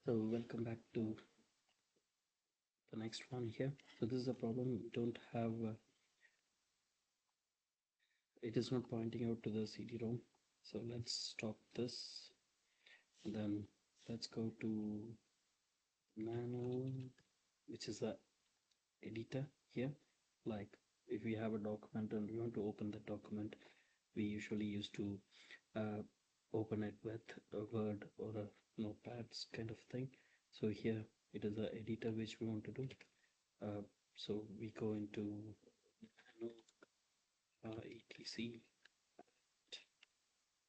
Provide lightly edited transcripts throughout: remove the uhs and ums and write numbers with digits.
So welcome back to the next one here. So this is a problem. We don't have it is not pointing out to the CD-ROM. So let's stop this. And then let's go to Nano, which is the editor here. Like if we have a document and we want to open the document, we usually used to open it with a Word or a Notepads kind of thing. So here it is the editor which we want to do. So we go into etc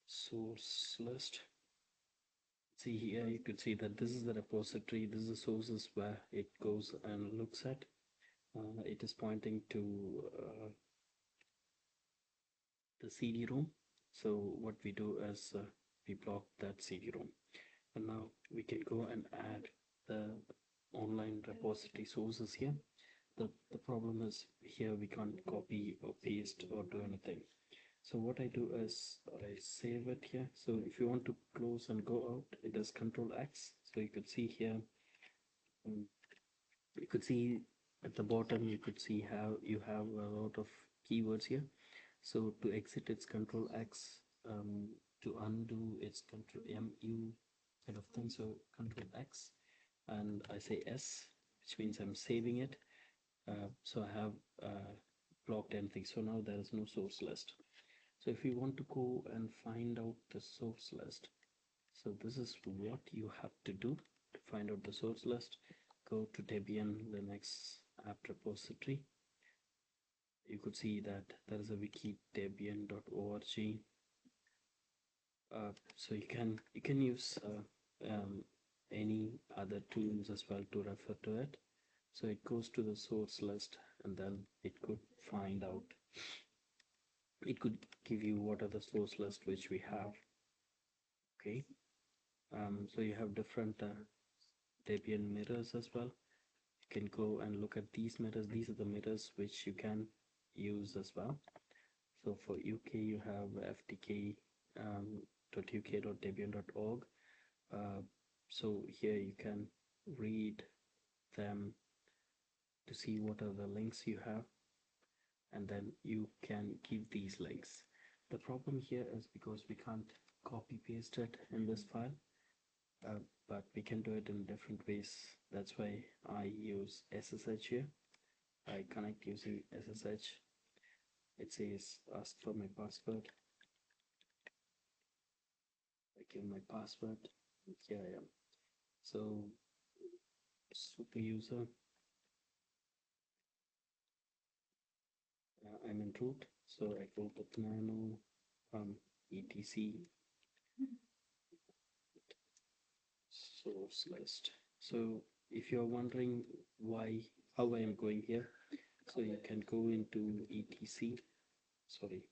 source list. See here, you could see that this is the repository, this is the sources where it goes and looks at. It is pointing to the CD-ROM. So what we do is we block that CD-ROM, and now we can go and add the online repository sources here. The problem is here we can't copy or paste or do anything. So what I do is I save it here. So if you want to close and go out, it does Control X. So you could see here, you could see at the bottom, you could see how you have a lot of keywords here. So to exit, it's Control X. To undo, it's Control MU kind of thing. So Control X, and I say S, which means I'm saving it. So I have blocked anything. So now there is no source list. So if you want to go and find out the source list, so this is what you have to do to find out the source list. Go to Debian Linux apt repository. You could see that there is a wiki debian.org. So you can use any other tools as well to refer to it. So it goes to the source list, and then it could find out. It could give you what are the source list which we have. Okay. So you have different Debian mirrors as well. You can go and look at these mirrors. These are the mirrors which you can use as well. So for UK you have ftk.uk.debian.org. So here you can read them to see what are the links you have, and then you can give these links. The problem here is because we can't copy paste it in this file. But we can do it in different ways. That's why I use SSH here. I connect using SSH. It says ask for my password. I give my password. Here I am. So super user. I'm in root. So I go with nano etc source list. So if you're wondering how I am going here, so you can go into etc, sorry,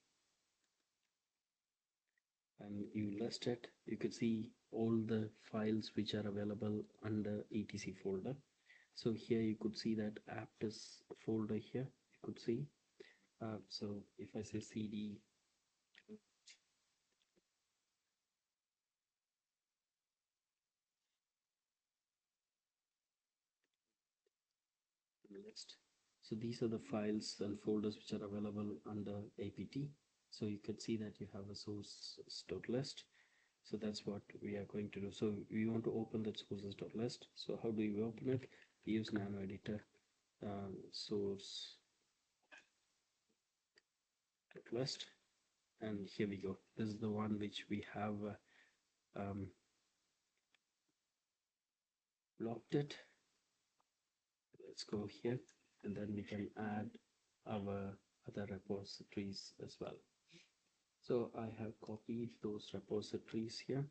and you list it. You could see all the files which are available under etc folder. So here you could see that apt is folder here. You could see. So if I say cd list, so these are the files and folders which are available under apt. So you could see that you have a source.list. So that's what we are going to do. So we want to open that sources.list. So how do we open it? We use nano editor source list, and here we go. This is the one which we have locked it. Let's go here, and then we can add our other repositories as well. So I have copied those repositories here,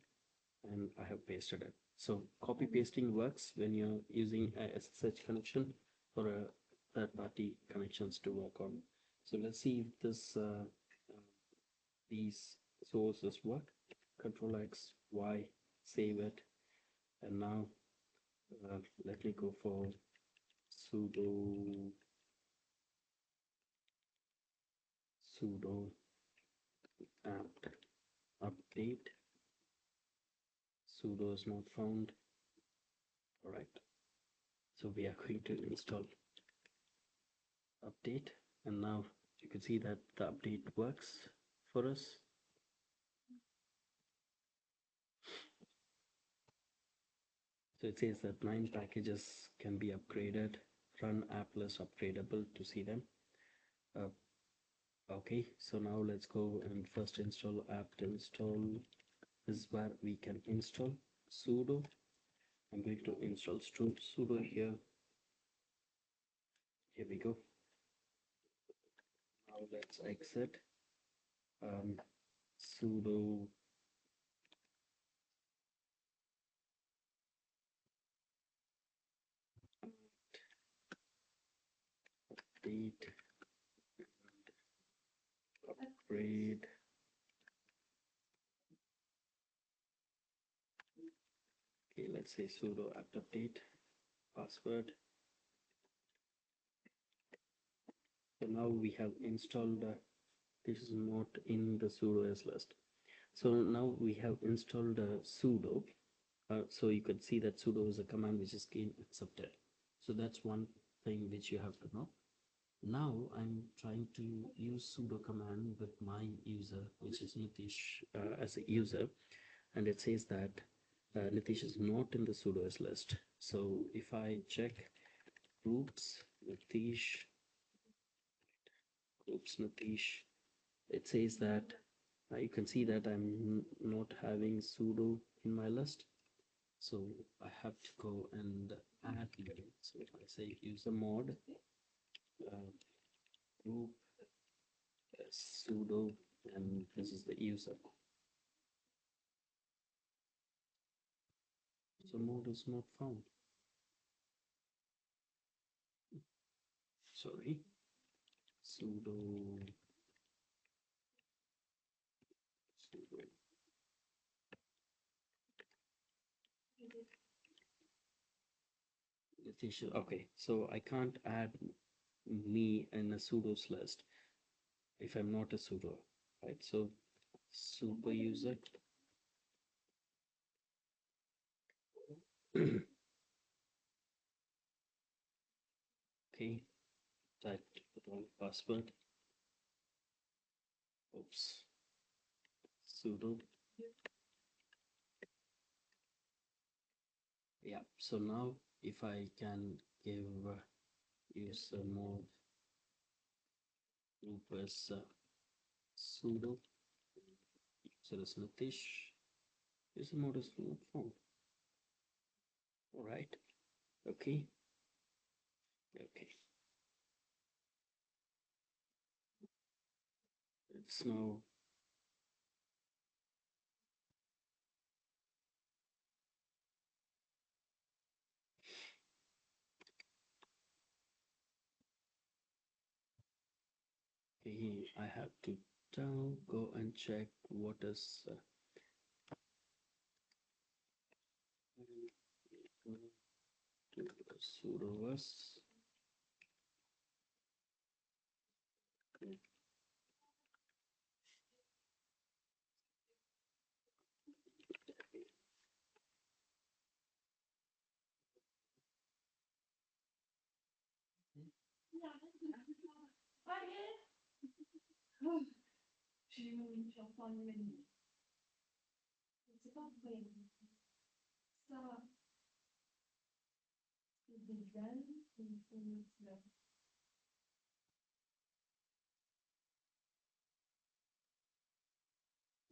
and I have pasted it. So copy pasting works when you're using a SSH connection or a third-party connections to work on. So let's see if these sources work. Control X, Y, save it, and now let me go for sudo apt update. Sudo is not found. All right. So we are going to install update, and now you can see that the update works for us. So it says that 9 packages can be upgraded, run appless upgradable to see them. Okay, so now let's go and first install apt install. This is where we can install sudo. I'm going to install sudo here. Here we go. Now let's exit. Sudo update upgrade. Okay, let's say sudo apt update password. So now we have installed this is not in the sudo as list. So now we have installed sudo. So you could see that sudo is a command which is gain accepted. So that's one thing which you have to know. Now I'm trying to use sudo command with my user, which is Nitish, as a user, and it says that Nitish is not in the sudo's list. So if I check groups Nitish, it says that you can see that I'm not having sudo in my list. So I have to go and add it. So if I say user mod group sudo, and this is the user. So mod is not found. Sorry. Sudo okay, so I can't add me in a sudo's list if I'm not a sudo, right? So super user okay, type the wrong password. Oops. Sudo. Yeah, so now if I can give user mode group as sudo, user is Nitish, user mode is not found. All right, okay, okay. It's now okay. I have to go and check what is to sudo was.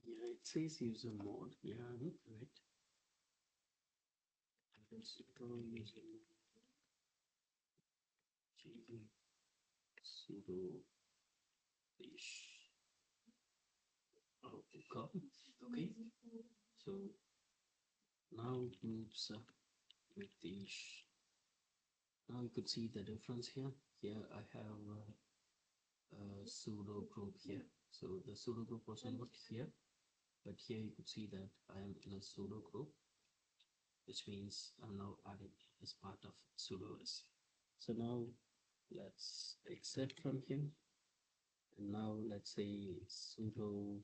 Yeah, it says user mode. Yeah, right. Sudo user mode. Sudo ish. Oh, God. Okay. So now groups with ish. Now you could see the difference here. Here I have a sudo group here. So the sudo group was not here, but here you could see that I am in a sudo group, which means I'm now added as part of sudoers. So now let's exit from here, and now let's say sudo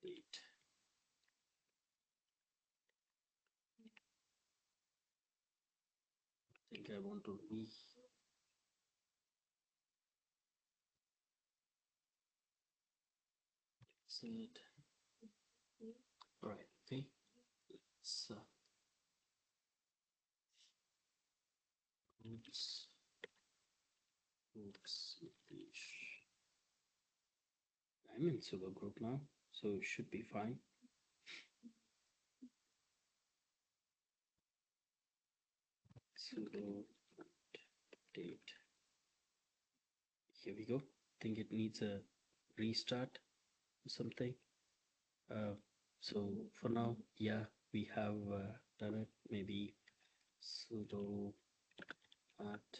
date. I want to reset. All right, okay. So, oops. I'm in sudo group now, so it should be fine. Sudo update. Here we go. I think it needs a restart or something. So for now, yeah, we have done it. Maybe sudo update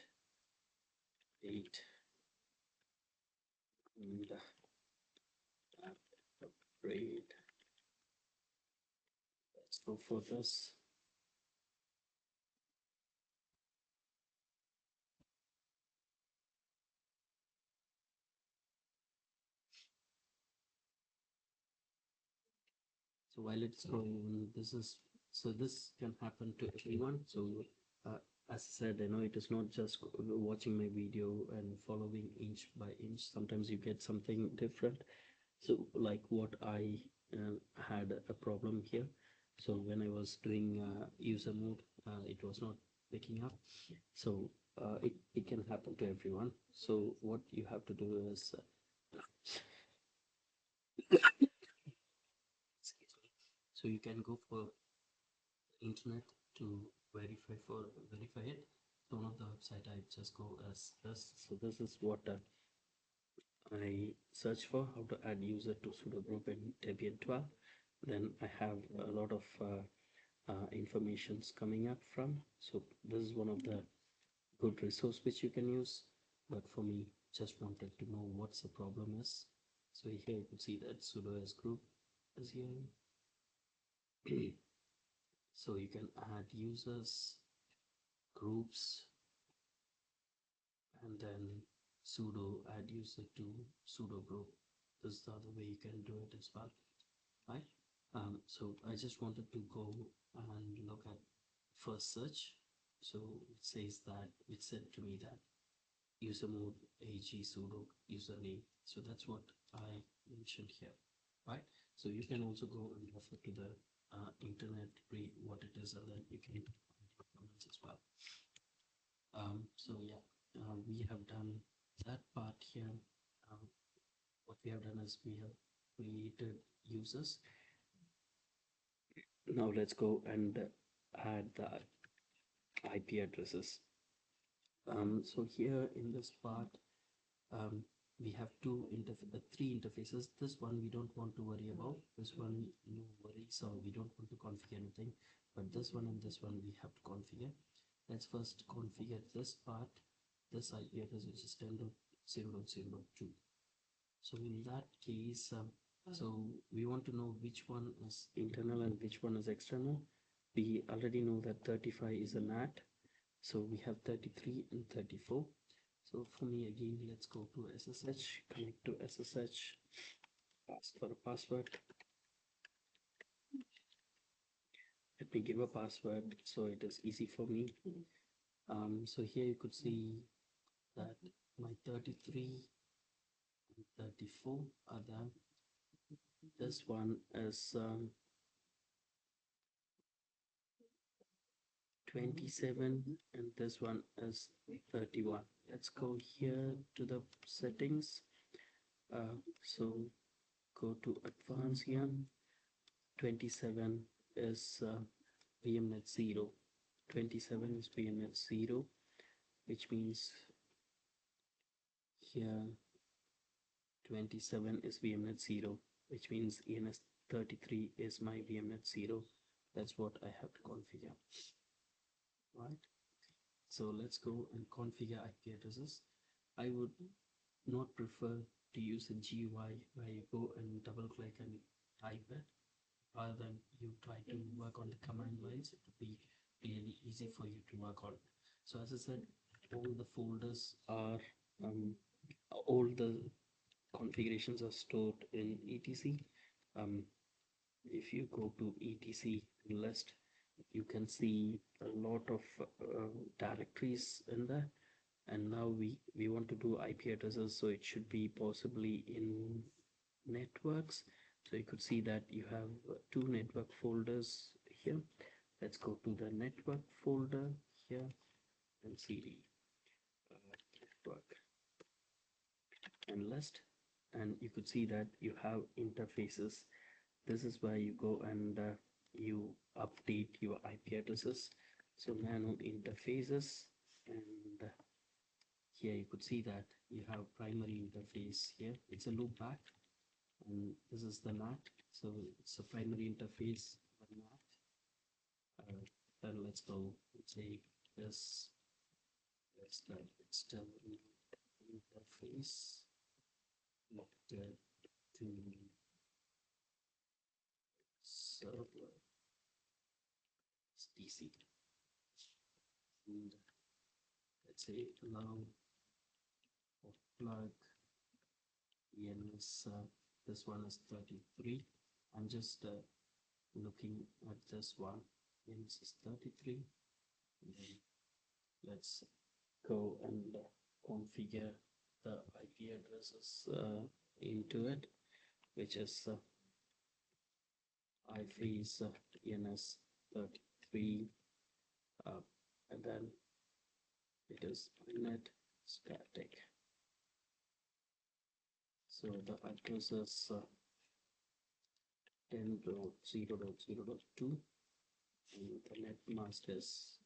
and upgrade. Let's go for this. So while it's going, this can happen to everyone. So uh, as I said, I know it is not just watching my video and following inch by inch. Sometimes you get something different. So like what I had a problem here. So when I was doing user mode, it was not picking up. So it can happen to everyone. So what you have to do is excuse me. So you can go for internet to verify it. So one of the website I just go as this. So this is what I search for, how to add user to sudo group in Debian 12. Then I have a lot of informations coming up from. So this is one of the good resource which you can use. But for me, just wanted to know what's the problem is. So here you can see that sudo as group is here. So you can add users, groups, and then sudo add user to sudo group. This is the other way you can do it as well, right? So I just wanted to go and look at first search. So it said to me that user mode ag sudo username. So that's what I mentioned here, right? So you can also go and refer to the internet, read what it is, and then you can comments as well. So yeah, we have done that part here. What we have done is we have created users. Now let's go and add the IP addresses. So here in this part, we have three interfaces. This one we don't want to worry about. This one, no worries, so we don't want to configure anything. But this one and this one we have to configure. Let's first configure this part, this IP address, which is 10.0.0.2. So in that case, so we want to know which one is internal and which one is external. We already know that 35 is a NAT, so we have 33 and 34. So for me again, let's go to SSH, connect to SSH, ask for a password. Let me give a password so it is easy for me. So here you could see that my 33 and 34 are there. This one is 27 and this one is 31. Let's go here to the settings. So go to advanced here. 27 is VMnet 0. 27 is VMnet 0, which means here 27 is VMnet 0, which means ENS 33 is my VMnet 0. That's what I have to configure, right? So let's go and configure IP addresses. I would not prefer to use a GUI where you go and double click and type it, rather than you try to work on the command lines. It would be really easy for you to work on. So as I said, all the folders are all the configurations are stored in etc. If you go to etc list, you can see a lot of directories in there. And now we want to do IP addresses, so it should be possibly in networks. So you could see that you have two network folders here. Let's go to the network folder here and cd network and list, and you could see that you have interfaces. This is where you go and you update your IP addresses. So manual interfaces, and here you could see that you have primary interface here. It's a loopback, and this is the NAT. So it's a primary interface for NAT. Then let's go and say this is the external interface connected to server DC. And let's say allow or plug ENS. This one is 33. I'm just looking at this one. ENS is 33. And then let's go and configure the IP addresses into it, which is IFACE ENS 33, and then it is net static. So the address is 10.0.0.2, and the net mask is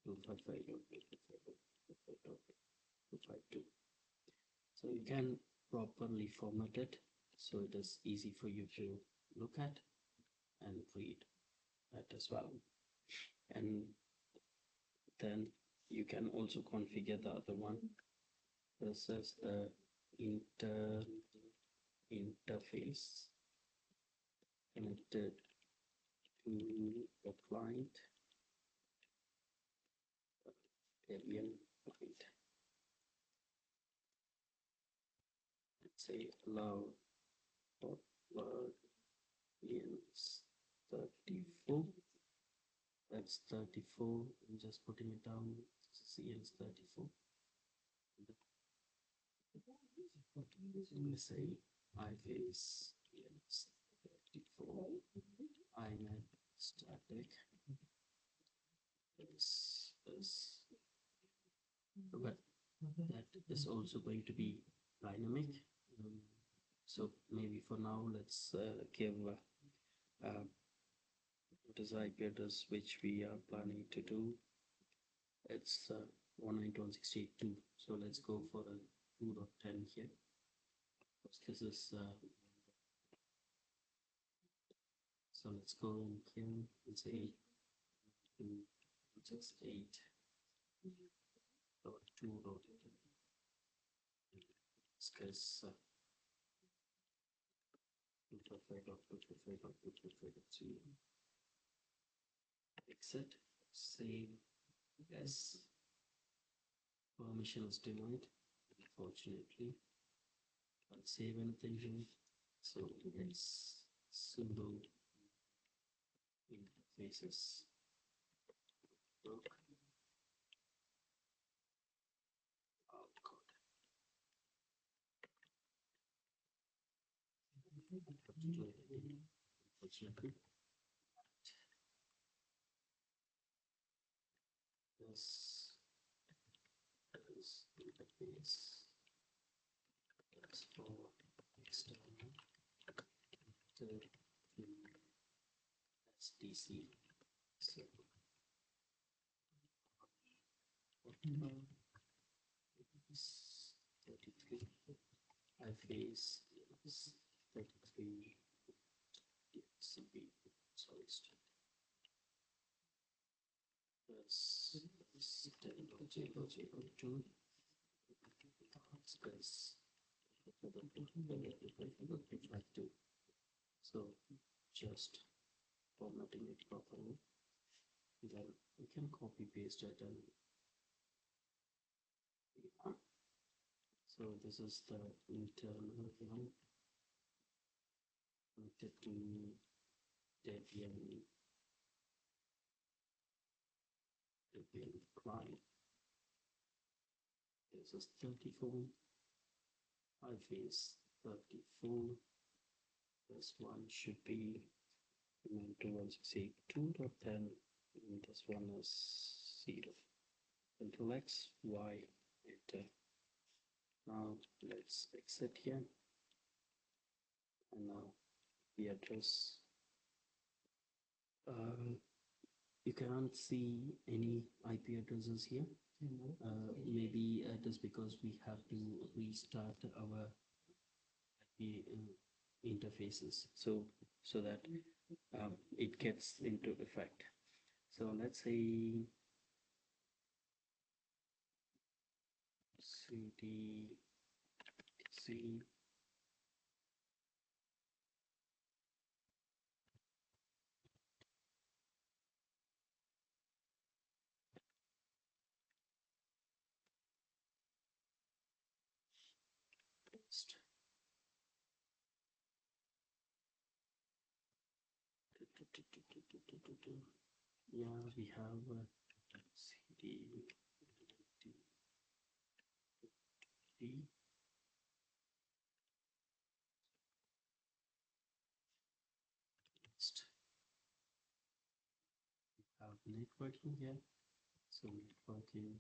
255.255.255.252. So you can properly format it so it is easy for you to look at and read that as well. And then you can also configure the other one. This is the interface connected to the client, Debian client. Let's say allow for ENS 34. That's 34. I'm just putting it down. This is ENS 34. Let's say IFACE ENS 34. INET static. This is, but that is also going to be dynamic. So maybe for now, let's give what is the IP address which we are planning to do. It's 192.168.2. So let's go for a 2.10 here. This is so let's go in here and say 2.68.2.10. Discuss 255.255.255.2. Exit, save as. Permission is denied, unfortunately. Can't save anything here. So let's sudo interfaces outcode. Unfortunately, this is interface. That's for external to SDC. So is 33. IFACE is 33. CB. Sorry, this is 10.0.0.2. Space. So just formatting it properly, then we can copy paste it, and yeah. So this is the internal one connected to Debian client. This is 34. I face 34. This one should be 192.168.2.10, and this one is 0. Control X, Y, enter. Now let's exit here, and now the address. You cannot see any IP addresses here. Maybe it is because we have to restart our IP interfaces, so that it gets into effect. So let's say cd c paste. Yeah, we have cd paste. Have networking here, so networking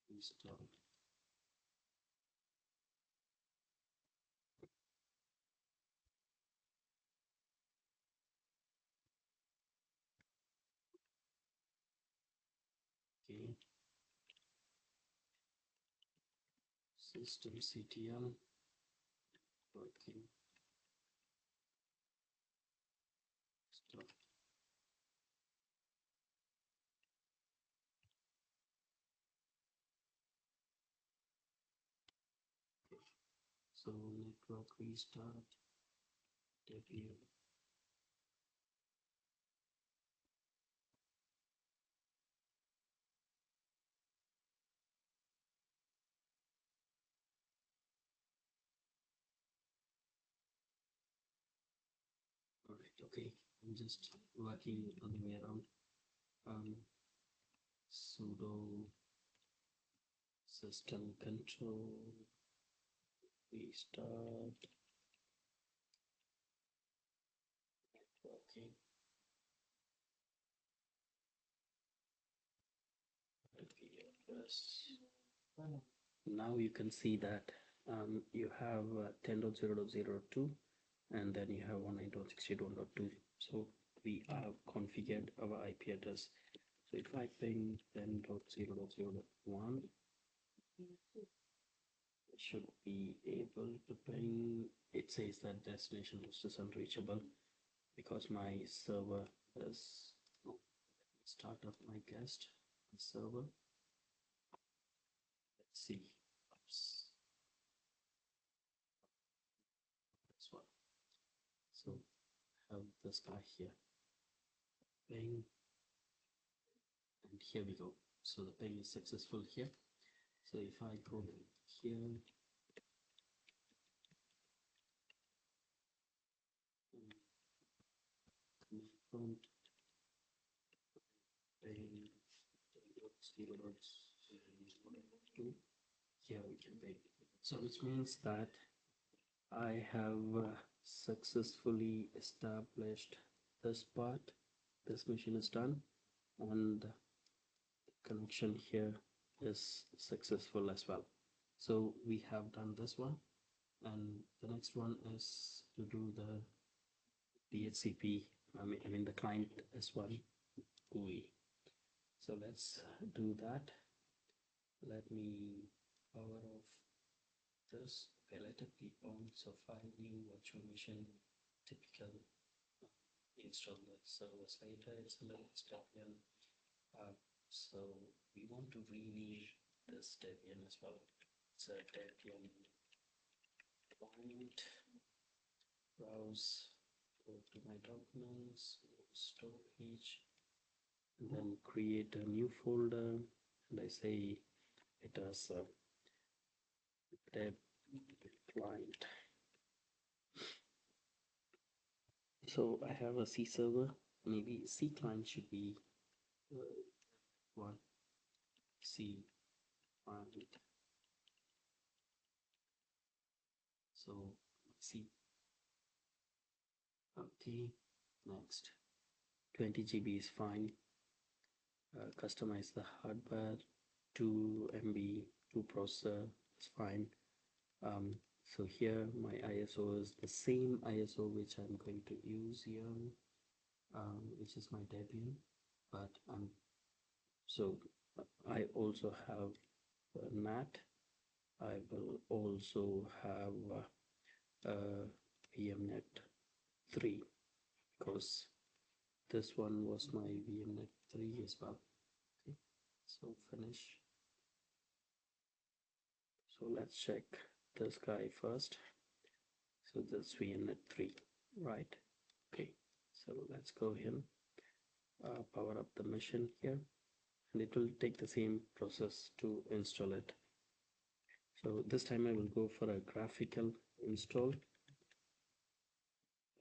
install. Okay, systemctl working stop. So network restart Debian. All right, okay, I'm just working on the way around. Sudo system control restart networking IP address. Now you can see that you have 10.0.0.2 and then you have 192.168.1.2. So we have configured our IP address. So if I ping 10.0.0.1, it should be able to ping. It says that destination host is unreachable because my server is. Oh, start up my guest server. Let's see. Oops. This one. So I have this guy here. Ping. And here we go. So the ping is successful here. So if I go here, confront ping, here we can ping. So which means that I have successfully established this part. This machine is done, and the connection here is successful as well. So we have done this one, and the next one is to do the DHCP. I mean the client S1 GUI. So let's do that. Let me power off this. Okay, let it be on. So file new virtual machine, typical. Install the servers later. It's a little Debian. So we want to rename this Debian as well. It's a Debian client. Browse, go to my documents, storage, and then create a new folder. And I say it as a Deb client. So I have a C server, maybe C client should be one C client. So C, okay, next 20 GB is fine. Customize the hardware, 2 MB, 2 processor, it's fine. So here my ISO is the same ISO which I'm going to use here, which is my Debian, but so I also have NAT. I will also have VMnet 3 because this one was my VMnet 3 as well. Okay, so finish. So let's check this guy first. So this VMnet 3, right? Okay, so let's go in, power up the machine here, and it will take the same process to install it. So this time I will go for a graphical install.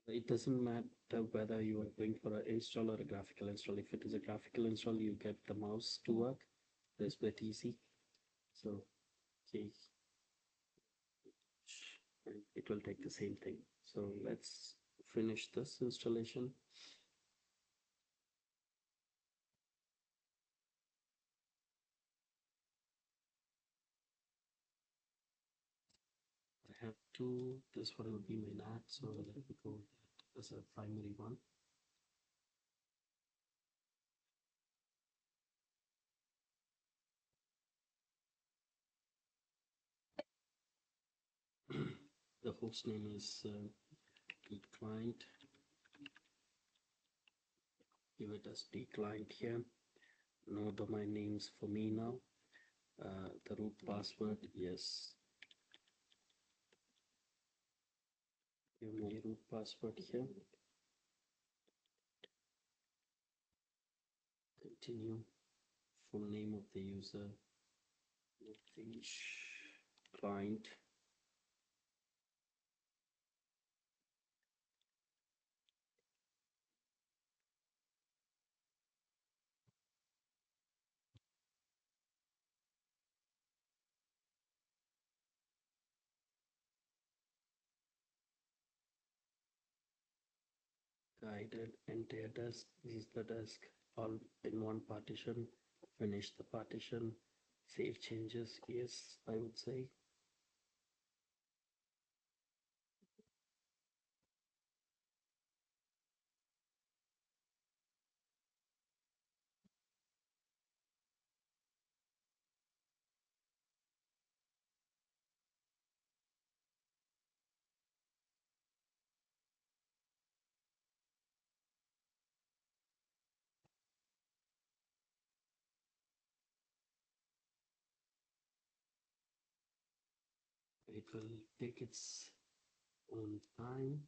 It doesn't matter whether you are going for an install or a graphical install. If it is a graphical install, you get the mouse to work. It's a bit easy. So okay, it will take the same thing. So let's finish this installation. I have two. This one will be my NAT, so let me go with that as a primary one. The host name is client. Give it as client here. No domain names for me now. The root password, yes. Give my root password here. Continue. Full name of the user. Client. Guided entire disk. This is the disk all in one partition. Finish the partition. Save changes. Yes, I would say. It will take its own time.